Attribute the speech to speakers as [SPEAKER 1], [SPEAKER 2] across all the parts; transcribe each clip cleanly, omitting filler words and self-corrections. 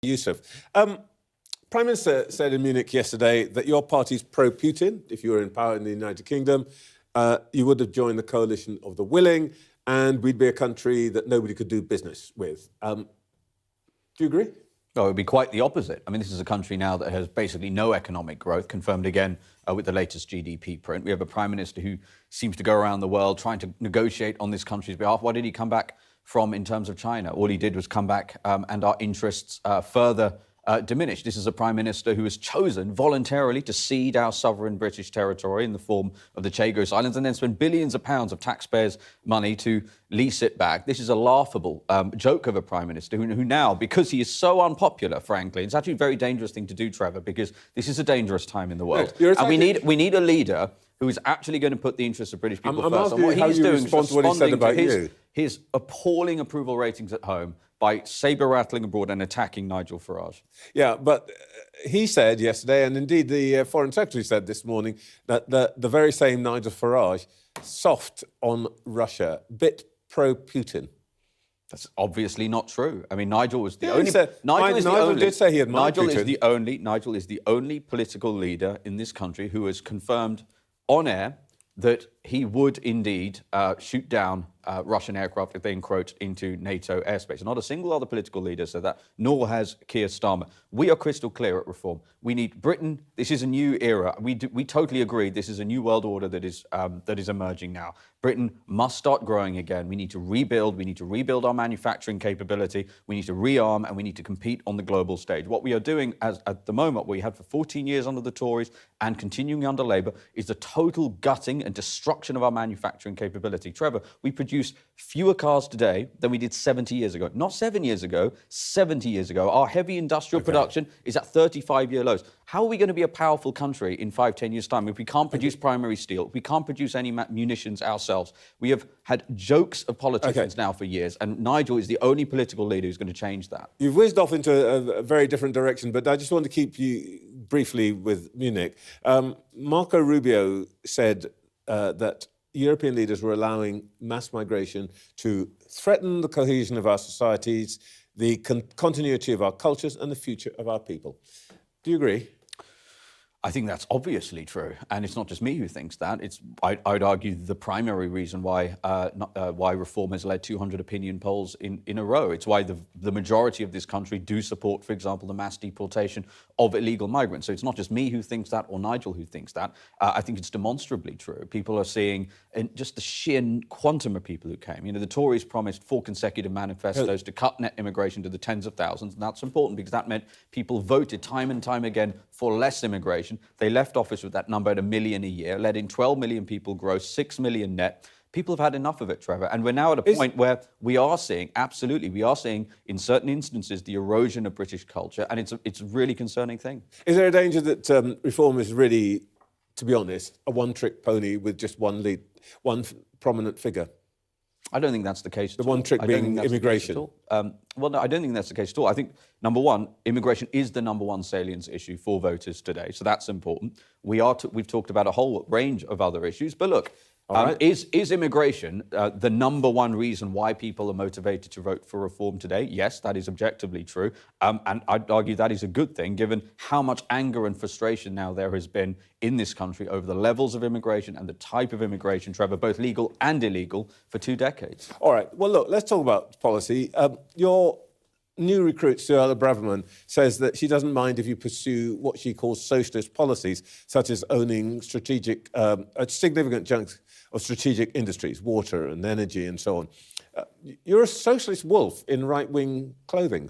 [SPEAKER 1] Yusuf. Prime Minister said in Munich yesterday that your party's pro-Putin. If you were in power in the United Kingdom, you would have joined the coalition of the willing, and we'd be a country that nobody could do business with. Do you agree?
[SPEAKER 2] No, it would be quite the opposite. I mean, this is a country now that has basically no economic growth, confirmed again with the latest GDP print. We have a Prime Minister who seems to go around the world trying to negotiate on this country's behalf. Why did he come back from in terms of China? All he did was come back and our interests further diminished. This is a Prime Minister who has chosen voluntarily to cede our sovereign British territory in the form of the Chagos Islands and then spend billions of pounds of taxpayers' money to lease it back. This is a laughable joke of a Prime Minister who now, because he is so unpopular, frankly, it's actually a very dangerous thing to do, Trevor, because this is a dangerous time in the world. And we need a leader who is actually going to put the interests of British people first. And what he's doing is responding to his appalling approval ratings at home by sabre-rattling abroad and attacking Nigel Farage.
[SPEAKER 1] Yeah, but he said yesterday, and indeed the Foreign Secretary said this morning, that the very same Nigel Farage, soft on Russia, bit pro-Putin.
[SPEAKER 2] That's obviously not true. I mean, Nigel was the only...
[SPEAKER 1] Nigel did say he admired Putin.
[SPEAKER 2] Nigel is the only political leader in this country who has confirmed on air that he would indeed shoot down Russian aircraft if they encroached into NATO airspace. And not a single other political leader said that, nor has Keir Starmer. We are crystal clear at Reform. We need Britain. This is a new era. We totally agree. This is a new world order that is emerging now. Britain must start growing again. We need to rebuild. We need to rebuild our manufacturing capability. We need to rearm, and we need to compete on the global stage. What we are doing at the moment, what we had for 14 years under the Tories and continuing under Labour, is the total gutting and destruction of our manufacturing capability. Trevor, we produce fewer cars today than we did 70 years ago. Not 7 years ago, 70 years ago. Our heavy industrial production is at 35-year lows. How are we going to be a powerful country in 5-10 years' time if we can't produce primary steel, if we can't produce any munitions ourselves? We have had jokes of politicians now for years, and Nigel is the only political leader who's going to change that.
[SPEAKER 1] You've whizzed off into a very different direction, but I just want to keep you briefly with Munich. Marco Rubio said that European leaders were allowing mass migration to threaten the cohesion of our societies, the continuity of our cultures and the future of our people. Do you agree?
[SPEAKER 2] I think that's obviously true, and it's not just me who thinks that. I'd argue the primary reason why Reform has led 200 opinion polls in a row. It's why the majority of this country do support, for example, the mass deportation of illegal migrants. So it's not just me who thinks that or Nigel who thinks that. I think it's demonstrably true. People are seeing just the sheer quantum of people who came. You know, the Tories promised 4 consecutive manifestos to cut net immigration to the tens of thousands, and that's important because that meant people voted time and time again for less immigration. They left office with that number at 1 million a year, let in 12 million people gross, 6 million net. People have had enough of it, Trevor. And we're now at a point where we are seeing in certain instances the erosion of British culture, and it's a really concerning thing.
[SPEAKER 1] Is there a danger that Reform is really, to be honest, a one-trick pony with just one prominent figure?
[SPEAKER 2] I don't think that's the case at all.
[SPEAKER 1] The one trick being immigration.
[SPEAKER 2] Well, no, I don't think that's the case at all. I think, number one, immigration is the number one salience issue for voters today, so that's important. We've talked about a whole range of other issues, but look, is immigration the number one reason why people are motivated to vote for Reform today? Yes, that is objectively true. And I'd argue that is a good thing, given how much anger and frustration now there has been in this country over the levels of immigration and the type of immigration, Trevor, both legal and illegal, for 2 decades.
[SPEAKER 1] All right. Well, look, let's talk about policy. Your new recruit, Suella Braverman, says that she doesn't mind if you pursue what she calls socialist policies, such as owning significant chunks of strategic industries, water and energy and so on. You're a socialist wolf in right-wing clothing.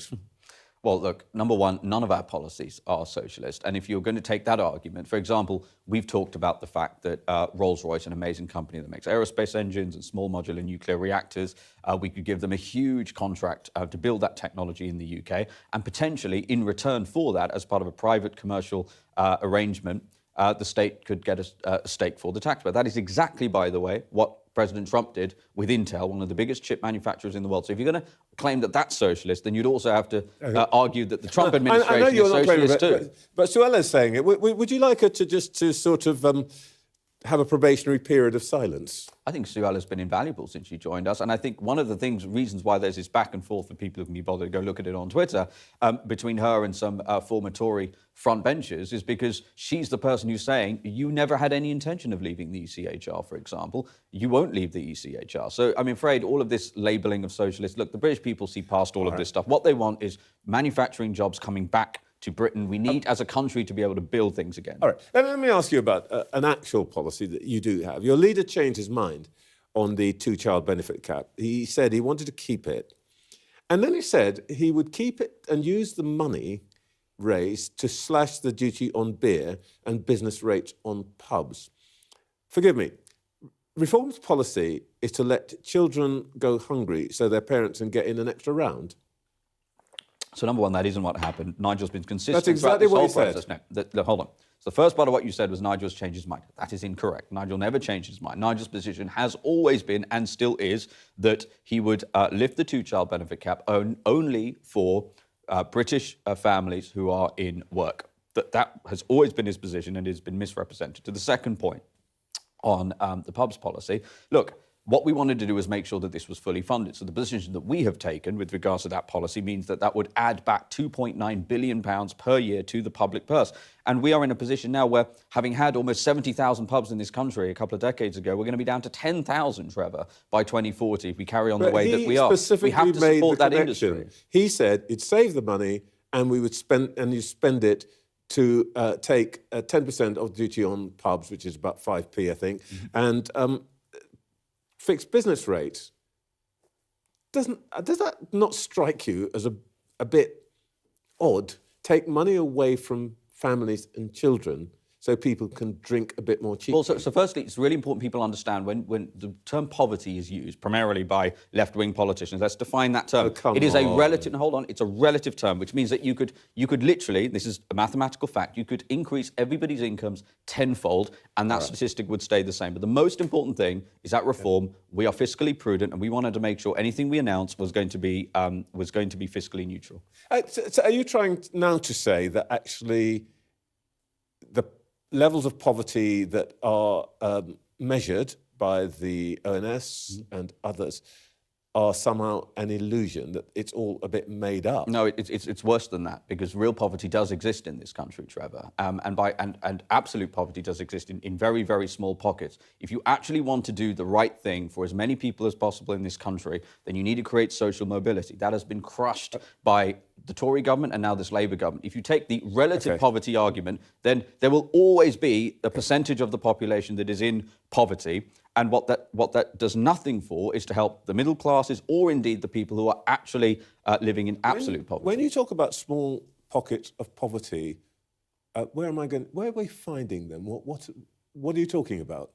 [SPEAKER 2] Well, look, number one, none of our policies are socialist. And if you're going to take that argument, for example, we've talked about the fact that Rolls-Royce, an amazing company that makes aerospace engines and small modular nuclear reactors, we could give them a huge contract to build that technology in the UK. And potentially, in return for that, as part of a private commercial arrangement, the state could get a stake for the taxpayer. That is exactly, by the way, what President Trump did with Intel, one of the biggest chip manufacturers in the world. So if you're going to claim that that's socialist, then you'd also have to argue that the Trump administration is socialist too.
[SPEAKER 1] But Suella's saying it. Would you like her to sort of have a probationary period of silence?
[SPEAKER 2] I think Suella has been invaluable since she joined us. And I think one of the reasons why there's this back and forth, for people who can be bothered to go look at it on Twitter, between her and some former Tory frontbenchers, is because she's the person who's saying, you never had any intention of leaving the ECHR, for example. You won't leave the ECHR. So I'm afraid all of this labelling of socialists, look, the British people see past all of this stuff. What they want is manufacturing jobs coming back to Britain. We need, as a country, to be able to build things again.
[SPEAKER 1] All right. Let me ask you about an actual policy that you do have. Your leader changed his mind on the two-child benefit cap. He said he wanted to keep it. And then he said he would keep it and use the money raised to slash the duty on beer and business rates on pubs. Forgive me. Reform's policy is to let children go hungry so their parents can get in an extra round.
[SPEAKER 2] So, number one, that isn't what happened. Nigel's been consistent.
[SPEAKER 1] That's exactly what he said.
[SPEAKER 2] No, hold on. So the first part of what you said was Nigel's changed his mind. That is incorrect. Nigel never changed his mind. Nigel's position has always been, and still is, that he would lift the two-child benefit cap only for British families who are in work. That has always been his position, and has been misrepresented. To the second point on the pubs policy, look, what we wanted to do was make sure that this was fully funded. So the position that we have taken with regards to that policy means that that would add back £2.9 billion per year to the public purse. And we are in a position now where, having had almost 70,000 pubs in this country a couple of decades ago, we're going to be down to 10,000, Trevor, by 2040 if we carry on the way that we are. We have to support that industry.
[SPEAKER 1] He said it'd save the money and we would you spend it to take 10% of duty on pubs, which is about 5p, I think, and fixed business rates. Does that not strike you as a bit odd? Take money away from families and children so people can drink a bit more cheaply?
[SPEAKER 2] Well, so firstly, it's really important people understand when the term poverty is used primarily by left-wing politicians. Let's define that term. It is a relative. Hold on, it's a relative term, which means that you could literally, this is a mathematical fact, you could increase everybody's incomes tenfold, and that statistic would stay the same. But the most important thing is that reform. We are fiscally prudent, and we wanted to make sure anything we announced was going to be fiscally neutral.
[SPEAKER 1] So are you trying now to say that actually the levels of poverty that are measured by the ONS and others are somehow an illusion, that it's all a bit made up?
[SPEAKER 2] No, it's worse than that, because real poverty does exist in this country, Trevor, and absolute poverty does exist in very, very small pockets. If you actually want to do the right thing for as many people as possible in this country, then you need to create social mobility. That has been crushed by the Tory government and now this Labour government. If you take the relative poverty argument, then there will always be a percentage of the population that is in poverty. And what that does nothing for is to help the middle classes, or indeed the people who are actually living in absolute poverty.
[SPEAKER 1] When you talk about small pockets of poverty, where are we finding them? What are you talking about?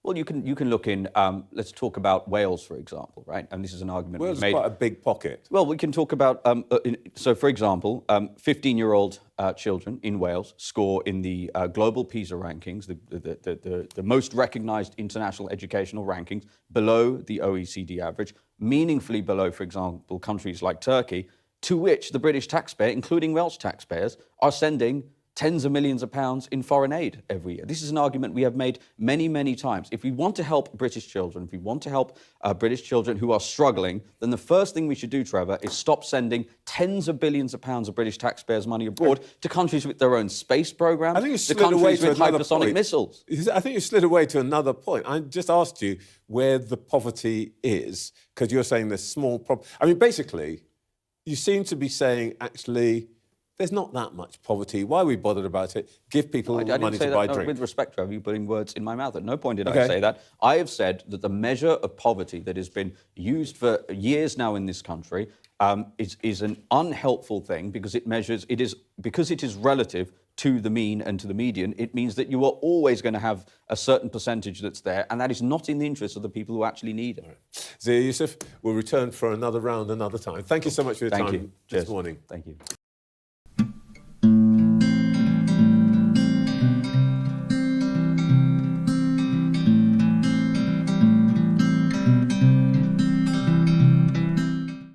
[SPEAKER 2] Well, you can look in. Let's talk about Wales, for example, right? And this is an argument
[SPEAKER 1] Wales
[SPEAKER 2] we've made.
[SPEAKER 1] Is quite a big pocket.
[SPEAKER 2] Well, we can talk about. So, for example, 15-year-old children in Wales score in the global PISA rankings, the most recognised international educational rankings, below the OECD average, meaningfully below, for example, countries like Turkey, to which the British taxpayer, including Welsh taxpayers, are sending tens of millions of pounds in foreign aid every year. This is an argument we have made many, many times. If we want to help British children, if we want to help British children who are struggling, then the first thing we should do, Trevor, is stop sending tens of billions of pounds of British taxpayers' money abroad to countries with their own space programs, to countries with hypersonic missiles.
[SPEAKER 1] I think you slid away to another point. I just asked you where the poverty is, because you're saying there's small problem. I mean, basically, you seem to be saying, actually, there's not that much poverty. Why are we bothered about it? Give people money to buy drink.
[SPEAKER 2] With respect, Trevor, you're putting words in my mouth. At no point did I say that. I have said that the measure of poverty that has been used for years now in this country is an unhelpful thing, because because it is relative to the mean and to the median. It means that you are always going to have a certain percentage that's there, and that is not in the interest of the people who actually need it.
[SPEAKER 1] Zia Yusuf, we'll return for another round another time. Thank you so much for your time this morning.
[SPEAKER 2] Thank you.